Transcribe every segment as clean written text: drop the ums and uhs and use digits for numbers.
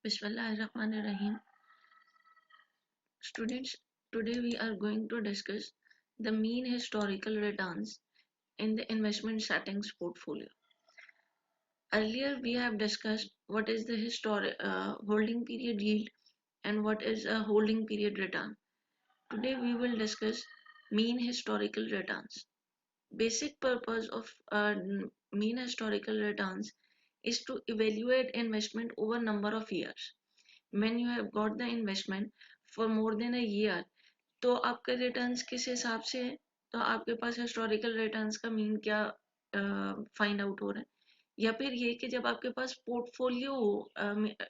Bismillahirrahmanirrahim. Students, today we are going to discuss the mean historical returns in the investment settings portfolio. Earlier, we have discussed what is the holding period yield and what is a holding period return. Today, we will discuss mean historical returns. Basic purpose of mean historical returns is to evaluate investment over number of years. When you have got the investment for more than a year, तो आपके returns किस हिसाब से है, तो आपके पास historical returns का mean क्या फाइंड आउट हो रहा है, या फिर ये कि जब आपके पास पोर्टफोलियो हो,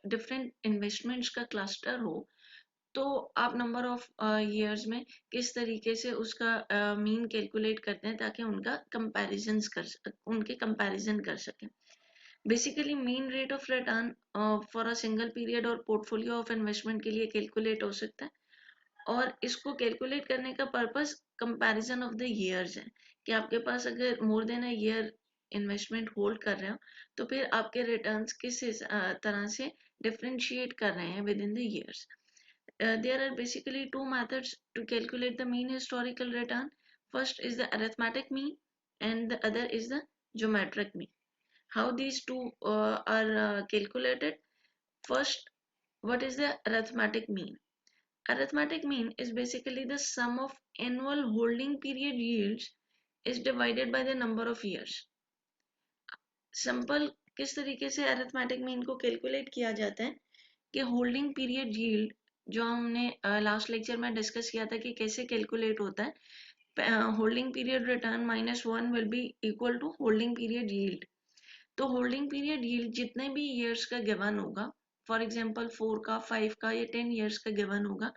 डिफरेंट इन्वेस्टमेंट्स का क्लस्टर हो, तो आप नंबर ऑफ ईयर्स में किस तरीके से उसका मीन कैलकुलेट करते हैं ताकि उनके कंपैरिजन कर सकें. Basically mean rate of return for a single period और पोर्टफोलियो ऑफ इन्वेस्टमेंट के लिए कैलकुलेट हो सकता है, और इसको कैलकुलेट करने का purpose comparison of the years है कि आपके पास अगर more than a year investment hold कर रहे हो तो फिर आपके रिटर्न्स किस तरह से डिफरेंशिएट कर रहे हैं with in the years. There are basically two methods to calculate the mean historical return. First is the arithmetic mean and the other is the geometric mean. How these two are calculated? First, what is the arithmetic mean? Arithmetic mean is basically the sum of annual holding period yields is divided by the number of years. Simple किस तरीके से arithmetic mean को calculate किया जाता है कि holding period yield जो हमने लास्ट लेक्चर में डिस्कस किया था कि कैसे कैलकुलेट होता है, holding period return -1 will be equal to holding period yield. तो होल्डिंग पीरियड यील्ड जितने भी ईयर्स का गिवन होगा, फॉर एग्जांपल 4 का, 5 का या 10 ईयर्स का गिवन होगा,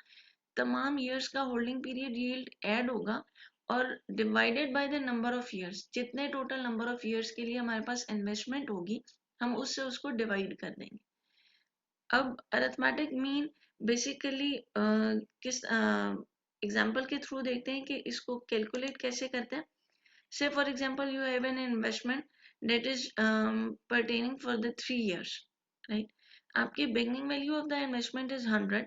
तमाम ईयर्स का होल्डिंग पीरियड यील्ड ऐड होगा और divided by the number of years, जितने टोटल नंबर ऑफ ईयर्स के लिए हमारे पास इन्वेस्टमेंट होगी हम उससे उसको डिवाइड कर देंगे. अब अरिथमेटिक मीन बेसिकली किस एग्जांपल के थ्रू देखते हैं कि इसको कैलकुलेट कैसे करते हैं. Say for example you have an investment that is pertaining for the 3 years, right. आपकी beginning value of the investment is 100,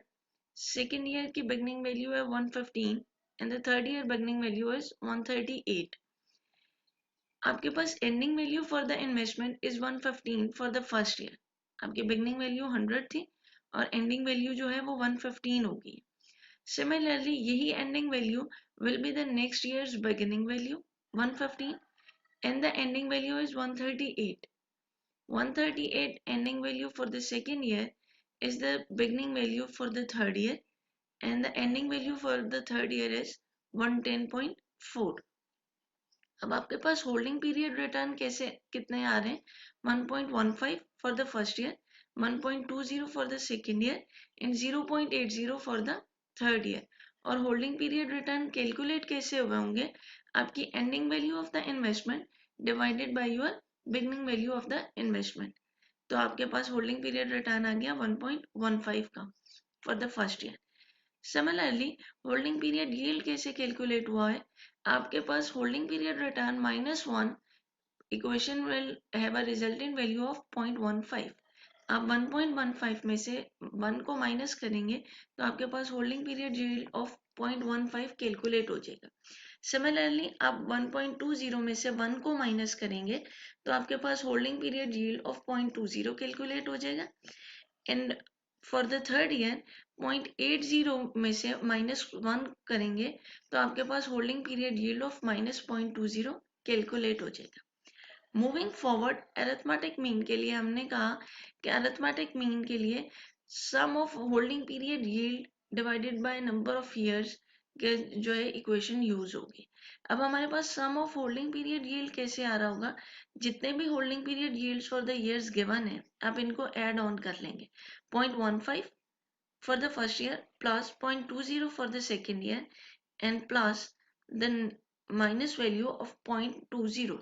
second year की बिगनिंग वैल्यू है 115 and the third year beginning value is 138. आपके पास ending value for the investment is 115 for the first year. आपकी beginning value 100 थी और ending value जो है वो 115 होगी. सिमिलरली यही ending value will be the next years beginning value 115 and the ending value is 138. 138 ending value for the second year is the beginning value for the third year and the ending value for the third year is 110.4. अब आपके पास holding period return कैसे कितने आ रहे हैं, 1.15 for the first year, 1.20 for the second year and 0.80 for the third year. और holding period return calculate कैसे हुए होंगे, आपकी ending value of the investment divided by your beginning value of the investment. तो आपके पास होल्डिंग पीरियड रिटर्न आ गया 1.15 का for the first year. Similarly holding period yield कैसे कैलकुलेट हुआ है, आपके पास holding period return -1 equation will have a resultant value of 0.15. आप 1.15 में से 1 को माइनस करेंगे तो आपके पास holding period yield of 0.15 calculate हो जाएगा. सिमिलरली आप 1.20 में से 1 को माइनस करेंगे तो आपके पास holding period yield of 0.20 calculate हो जाएगा. And for the third year 0.80 में से -1 करेंगे तो आपके पास holding period yield of -0.20 calculate हो जाएगा. मूविंग फॉरवर्ड अरिथमेटिक मीन के लिए हमने कहा कि अरिथमेटिक मीन के लिए sum of holding period yield divided by number of years के जो है इक्वेशन यूज होगी. अब हमारे पास sum of holding period yield कैसे आ रहा होगा, जितने भी holding period yields for the years given है आप इनको ऐड ऑन कर लेंगे. 0.15 for the first year plus 0.20 for the second year and plus the minus value of 0.20.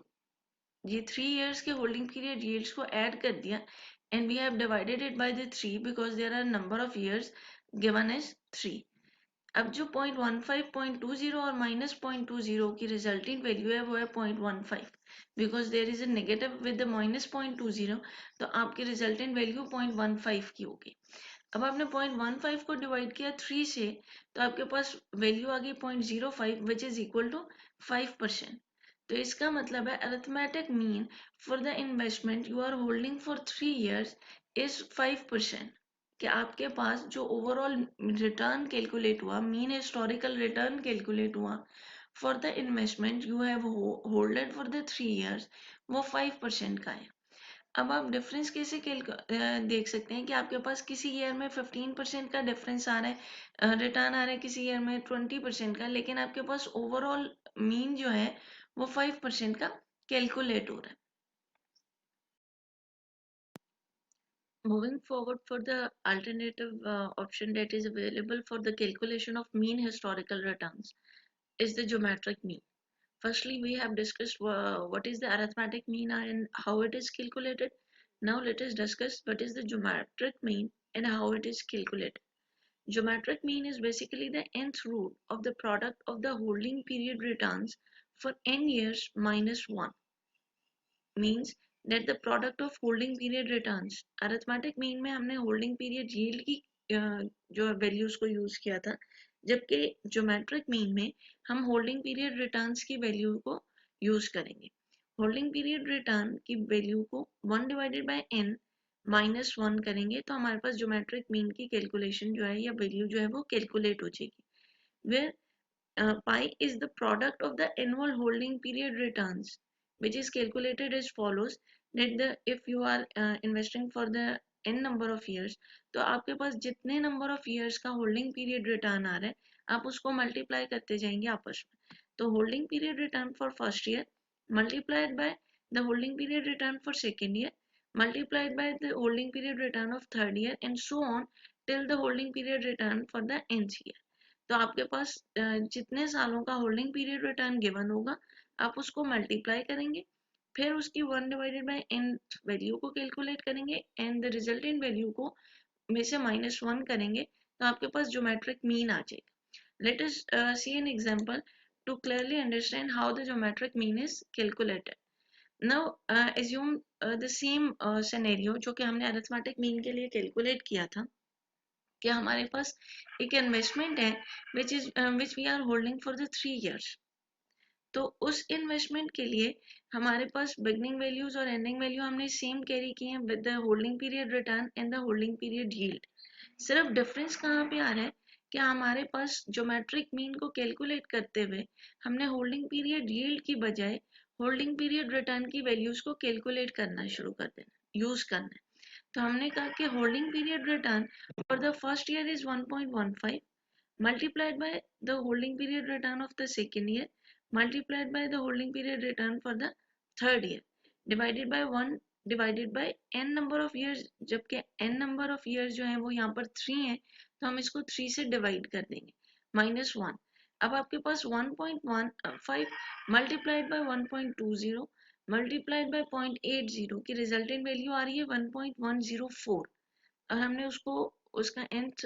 ये 3 years के holding period yields को add कर दिया and we have divided it by the 3 because there are number of years given as 3. अब जो 0.15, 0.20 और -0.20 की resulting value है वो है 0.15, because there is a negative with the -0.20, तो आपकी रिजल्टेंट वैल्यू 0.15 की होगी। अब आपने 0.15 को डिवाइड किया 3 से, तो आपके पास वैल्यू आ गई 0.05 विच इज इक्वल टू 5%। तो इसका मतलब है arithmetic mean for the investment you are holding for 3 years is 5%। कि आपके पास जो ओवरऑल रिटर्न कैलकुलेट हुआ, मीन हिस्टोरिकल रिटर्न कैलकुलेट हुआ for the investment you have holded for the 3 years, वो 5% का है। अब आप डिफरेंस कैसे देख सकते हैं कि आपके पास किसी ईयर में 15% का डिफरेंस आ रहा है, रिटर्न आ रहा है, किसी ईयर में 20% का, लेकिन आपके पास ओवरऑल मीन जो है वो 5% का कैलकुलेट हो रहा है। Moving forward, for the alternative option that is available for the calculation of mean historical returns is the geometric mean. Firstly, we have discussed what is the arithmetic mean and how it is calculated. Now let us discuss what is the geometric mean and how it is calculated. Geometric mean is basically the nth root of the product of the holding period returns for n years minus 1. Means that the product of holding period returns. Arithmetic mean में हमने holding period yield की जो values को use किया था, जबकि geometric mean में हम holding period returns की value को use करेंगे। holding period return की value को 1 divided by n minus 1 करेंगे तो हमारे पास geometric mean की calculation जो है या value जो है वो calculate हो जाएगी। where pi is the product of the annual holding period returns, which is calculated as follows, that the if you are investing for the n number of years, तो आपके पास जितने number of years का holding period return आ रहा है आप उसको multiply करते जाएंगे आपस में। तो holding period return for first year multiplied by the holding period return for second year multiplied by the holding period return of third year and so on till the holding period return for the nth year। तो आपके पास जितने सालों का holding period return given होगा आप उसको multiply करेंगे, फिर उसकी 1 डिवाइडेड बाय n वैल्यू को कैलकुलेट करेंगे एंड द रिजल्टेंट वैल्यू को में से -1 करेंगे तो आपके पास ज्योमेट्रिक मीन आ जाएगा। Let us see an example to clearly understand how the geometric mean is calculated. Now assume the same scenario जो कि हमने अरिथमेटिक मीन के लिए कैलकुलेट किया था कि हमारे पास एक इन्वेस्टमेंट है which we are holding for the 3 years। तो उस इन्वेस्टमेंट के लिए हमारे पास बिगनिंग वैल्यूज और एंडिंग वैल्यू हमने सेम कैरी की हैं with the holding period return and the holding period yield. सिर्फ डिफरेंस कहाँ पे आ रहा है कि हमारे पास ज्योमेट्रिक मीन को कैलकुलेट करते हुए हमने होल्डिंग पीरियड यील्ड की बजाय होल्डिंग पीरियड रिटर्न की वैल्यूज को कैलकुलेट करना शुरू कर देना, यूज करना है। तो हमने कहा कि holding period return for the first year is 1.15 multiplied by the holding period return of the second year multiplied by the holding period return for the third year divided by 1 divided by n number of years, जबकि n number of years जो है वो यहाँ पर 3 है तो हम इसको 3 से डिवाइड कर देंगे -1। अब आपके पास 1.15 मल्टीप्लाइड बाय 1.20 मल्टीप्लाइड बाय 0.80 की रिजल्टेंट वैल्यू आ रही है 1.104 और हमने उसको उसका nth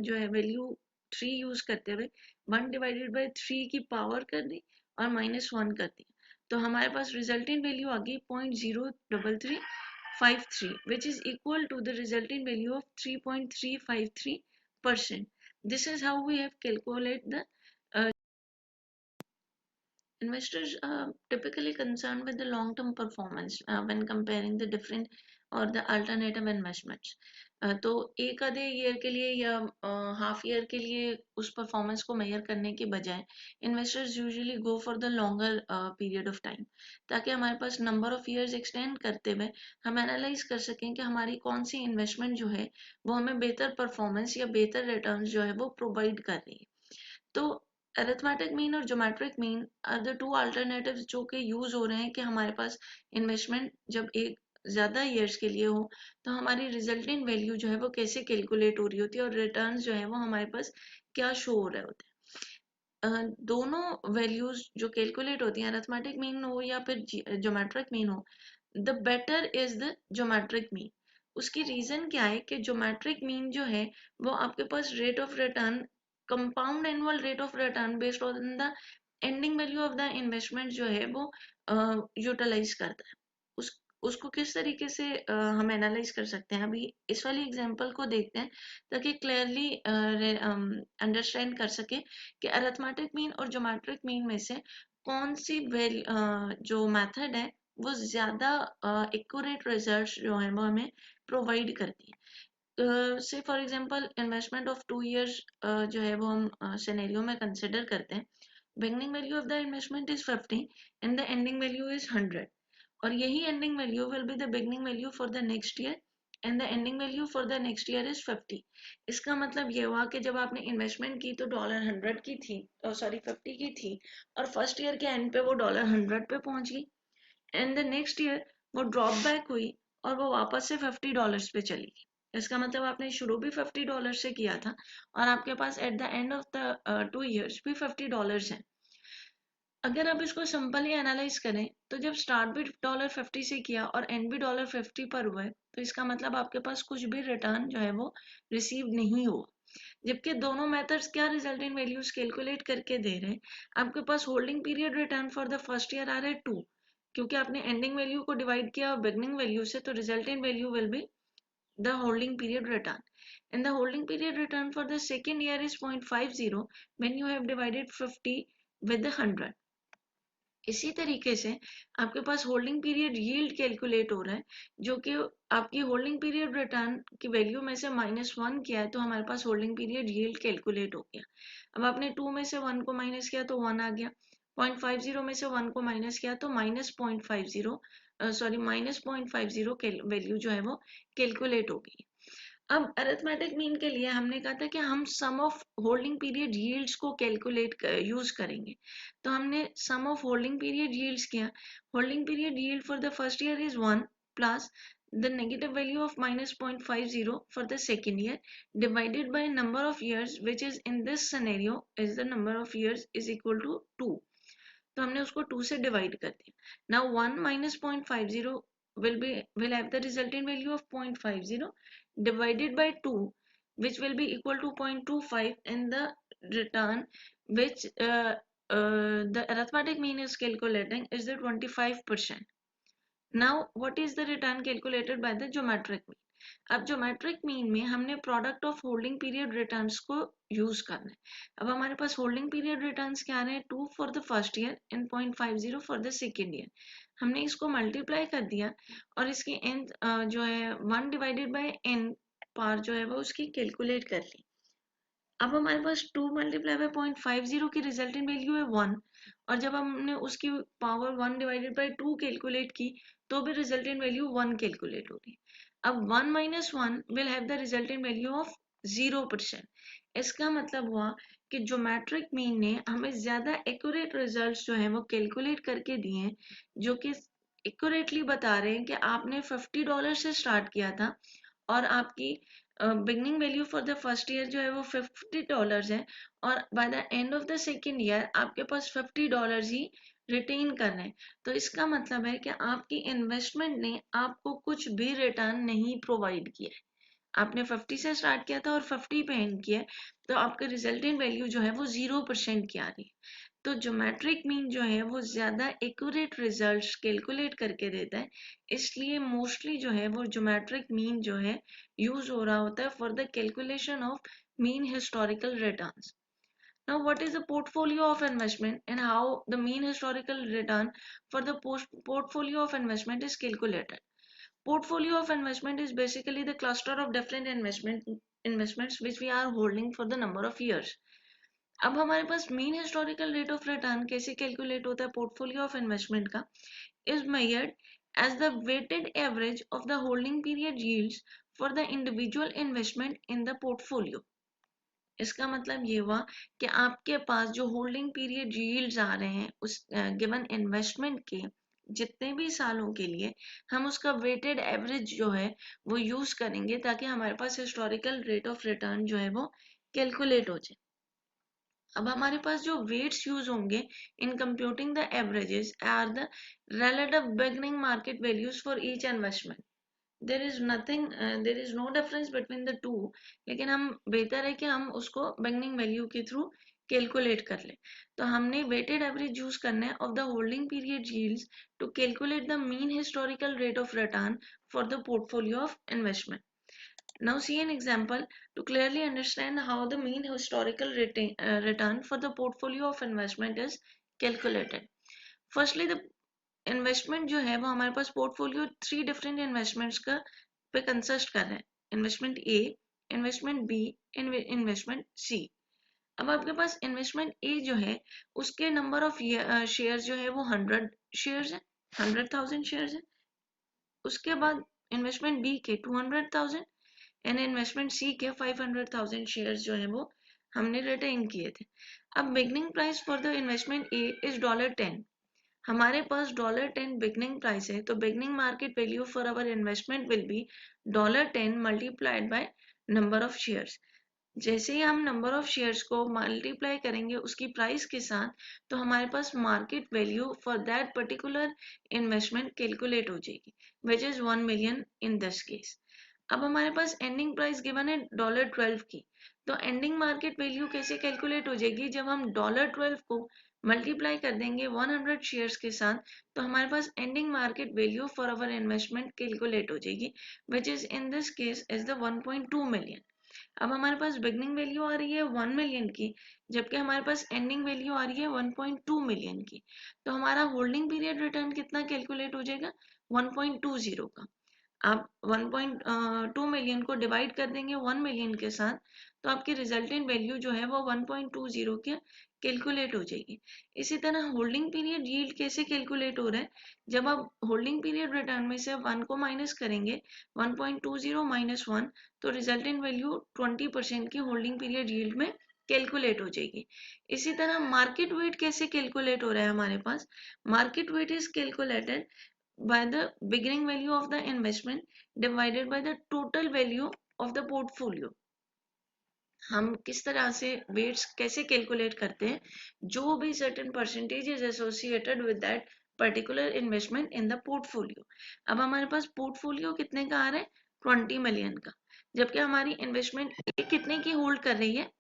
जो है वैल्यू 3 यूज करते हुए 1 डिवाइडेड बाय 3 की पावर कर दी और -1 कर दी तो हमारे पास रिजल्टेंट वैल्यू आ गई 0.03353 which is equal to the resultant value of 3.353%. This is how we have calculated the investors are typically concerned with the long-term performance when comparing the different or the alternative investments. तो एक आधे year के लिए या half year के लिए उस performance को मेजर करने के बजाय investors usually go for the longer period of time ताकि हमारे पास नंबर ऑफ ईयर्स एक्सटेंड करते हुए हम एनालाइज कर सकें कि हमारी कौन सी इन्वेस्टमेंट जो है वो हमें बेहतर परफॉर्मेंस या बेहतर रिटर्न जो है वो प्रोवाइड कर रही है। तो अरिथमेटिक मीन और geometric mean are the two alternatives जो कि यूज हो रहे हैं कि हमारे पास इन्वेस्टमेंट जब एक ज्यादा ईयर्स के लिए हो तो हमारी रिजल्टेंट वैल्यू जो है वो कैसे कैलकुलेट हो रही होती है और रिटर्न जो है वो हमारे पास क्या शो हो रहे होते हैं। दोनों वैल्यूज जो कैलकुलेट होती हैं अरिथमेटिक मीन हो या फिर ज्योमेट्रिक मीन हो, the better is the geometric mean. उसकी रीजन क्या है कि ज्योमेट्रिक मीन जो है वो आपके पास rate of return compound annual rate of return based on the ending value of the investment जो है वो यूटिलाइज करता है। उसको किस तरीके से हम एनालाइज कर सकते हैं, अभी इस वाली एग्जांपल को देखते हैं ताकि क्लियरली अंडरस्टैंड कर सके कि अरिथमेटिक मीन और ज्योमेट्रिक मीन में से कौन सी जो मेथड है वो ज्यादा एक्यूरेट रिजल्ट्स जो है वो हमें प्रोवाइड करती है। से for example investment of 2 years जो है वो हम सिनेरियो में कंसिडर करते हैं। Beginning value of the investment is 50 and the ending value is 100 और यही ending value will be the beginning value for the next year and the ending value for the next year is 50। इसका मतलब ये हुआ कि जब आपने investment की तो $100 की थी, सॉरी 50 की थी, और फर्स्ट ईयर के एंड पे वो $100 पे पहुंच गई एंड द नेक्स्ट ईयर वो ड्रॉप बैक हुई और वो वापस से $50 पे चली गई। इसका मतलब आपने शुरू भी $50 से किया था और आपके पास at the end of the 2 years भी $50 है। अगर आप इसको सिंपली एनालाइज करें तो जब स्टार्ट भी $50 से किया और एंड भी $50 पर हुआ है तो इसका मतलब आपके पास कुछ भी रिटर्न जो है वो रिसीव नहीं हुआ, जबकि दोनों मेथड्स क्या रिजल्टेंट वैल्यूज कैलकुलेट करके दे रहे हैं। आपके पास holding period return for the first year आ रहा है 2, क्योंकि आपने एंडिंग वैल्यू को डिवाइड किया बिगनिंग वैल्यू से, तो resultant value will be the holding period return and the holding period return for the second year is 0.50 when you have divided 50 with 100। इसी तरीके से आपके पास होल्डिंग पीरियड यील्ड कैलकुलेट हो रहा है, जो कि आपकी होल्डिंग पीरियड रिटर्न की वैल्यू में से -1 किया है तो हमारे पास होल्डिंग पीरियड यील्ड कैलकुलेट हो गया। अब आपने 2 में से 1 को माइनस किया तो 1 आ गया, 0.50 में से 1 को माइनस किया तो -0.50 सॉरी -0.50 वैल्यू जो है वो कैलकुलेट हो गई। अब अरिथमेटिक मीन के लिए हमने कहा था कि हम सम ऑफ होल्डिंग पीरियड यील्ड्स को कैलकुलेट यूज करेंगे, तो हमने सम ऑफ होल्डिंग पीरियड यील्ड्स किया। Holding period yield for the first year is 1 plus the negative value of -0.50 for the second year divided by number of years, which is in this scenario is the number of years is equal to 2। तो हमने उसको 2 से divide कर दिया। Now 1 minus 0.50 will have the resultant value of 0.50 divided by 2, which will be equal to 0.25, and the return which the arithmetic mean is calculating is the 25%। Now what is the return calculated by the geometric mean? अब geometric mean में हमने product of holding period returns को use करना है। अब हमारे पास holding period returns क्या आ रहे हैं, 2 for the first year and 0.50 for the second year. हमने इसको मल्टीप्लाई कर दिया और इसकी एन जो है 1 डिवाइडेड बाय एन पार जो है वो उसकी कैलकुलेट कर ली। अब हमारे पास 2 मल्टीप्लाई बाय 0.50 की रिजल्टेंट वैल्यू है 1, और जब हमने उसकी पावर 1 डिवाइडेड बाय 2 कैलकुलेट की तो भी रिजल्टेंट वैल्यू 1 कैलकुलेट हो रही। अब 1 minus 1 will have the resultant value of 0%। इसका मतलब हुआ कि ज्योमेट्रिक मीन ने हमें ज्यादा एक्यूरेट रिजल्ट्स जो है वो कैलकुलेट करके दिए हैं, जो कि एक्यूरेटली बता रहे हैं कि आपने $50 से स्टार्ट किया था और आपकी beginning value for the first year जो है वो $50 है, और by the end of the second year आपके पास $50 ही रिटेन करना है। तो इसका मतलब है कि आपकी इन्वेस्टमेंट ने आपको कुछ भी रिटर्न नहीं प्रोवाइड किया है। आपने 50 से स्टार्ट किया था और 50 पे एंड किया, तो आपका रिजल्टेंट वैल्यू जो है वो 0% की आ रही है। तो ज्योमेट्रिक मीन जो है वो ज्यादा एक्यूरेट रिजल्ट्स कैलकुलेट करके देता है, इसलिए मोस्टली जो है वो ज्योमेट्रिक मीन जो है यूज हो रहा होता है for the calculation of mean historical returns. Now, what is the portfolio of investment and how the mean historical return for the portfolio of investment is calculated? Portfolio of investment is basically the cluster of different investments which we are holding for the number of years. अब हमारे पास mean historical rate of return कैसे calculate होता है portfolio of investment का, is measured as the weighted average of the holding period yields for the individual investment in the portfolio। इसका मतलब ये हुआ कि आपके पास जो होल्डिंग पीरियड यील्ड्स आ रहे हैं उस गिवन इन्वेस्टमेंट के जितने भी सालों के लिए, हम उसका वेटेड एवरेज जो है वो यूज करेंगे ताकि हमारे पास हिस्टोरिकल रेट ऑफ रिटर्न जो है वो कैलकुलेट हो जाए। अब हमारे पास जो वेट्स यूज होंगे in computing the averages are the relative beginning market values for each investment. There is nothing, there is no difference between the two, लेकिन हम बेहतर है कि हम उसको बिगनिंग वैल्यू के थ्रू कैलकुलेट कर ले। तो हमने वेटेड एवरेज यूज करना है of the holding period yields to calculate the mean historical rate of return for the portfolio of investment. Now see an example to clearly understand how the mean historical return for the portfolio of investment is calculated. Firstly, the investment जो है वो हमारे पास portfolio 3 different investments का पे consist कर रहे हैं। Investment ए, investment B, investment सी। अब आपके पास इन्वेस्टमेंट ए जो है उसके नंबर ऑफ शेयर जो है वो 100 शेयर्स है, 100,000 शेयर्स है। उसके बाद इन्वेस्टमेंट बी के 200,000 एंड इन्वेस्टमेंट सी के 500,000 शेयर्स जो है वो हमने रिटेन किए थे। अब beginning price for the investment A is $10। हमारे पास $10 बिगनिंग प्राइस है, तो beginning market value for our investment will be $10 multiplied by number of shares. जैसे ही हम नंबर ऑफ शेयर्स को मल्टीप्लाई करेंगे उसकी प्राइस के साथ, तो हमारे पास market value for that particular investment calculate हो जाएगी, which is 1 million in this case. अब हमारे पास एंडिंग प्राइस गिवन है $12 की, तो एंडिंग मार्केट वैल्यू कैसे कैलकुलेट हो जाएगी? जब हम $12 को मल्टीप्लाई कर देंगे 100 शेयर्स के साथ, तो हमारे पास ending market value for our investment calculate हो जाएगी, which is in this case is the 1.2 million. अब हमारे पास बिगनिंग वैल्यू आ रही है 1 मिलियन की, जबकि हमारे पास एंडिंग वैल्यू आ रही है 1.2 मिलियन की। तो हमारा होल्डिंग पीरियड रिटर्न कितना कैलकुलेट हो जाएगा? 1.20 का। आप 1.2 मिलियन को डिवाइड कर देंगे 1 मिलियन के साथ, तो आपकी रिजल्टेंट वैल्यू जो है वो 1.20 के कैलकुलेट हो जाएगी। इसी तरह होल्डिंग पीरियड यील्ड कैसे कैलकुलेट हो रहा है? जब आप होल्डिंग पीरियड रिटर्न में से 1 को माइनस करेंगे, 1.20 माइनस 1, तो रिजल्टेंट वैल्यू 20% की होल्डिंग पीरियड यील्ड में कैलकुलेट हो जाएगी। इसी तरह मार्केट वेट कैसे कैलकुलेट हो रहा है हमारे पास? Market weight is calculated by the beginning value of the investment divided by the total value of the portfolio। हम किस तरह से वेट्स कैसे कैलकुलेट करते हैं? जो भी certain percentage is associated with that particular investment in the portfolio. अब हमारे पास पोर्टफोलियो कितने का आ रहा है? 20 मिलियन का, जबकि हमारी इन्वेस्टमेंट कितने की होल्ड कर रही है?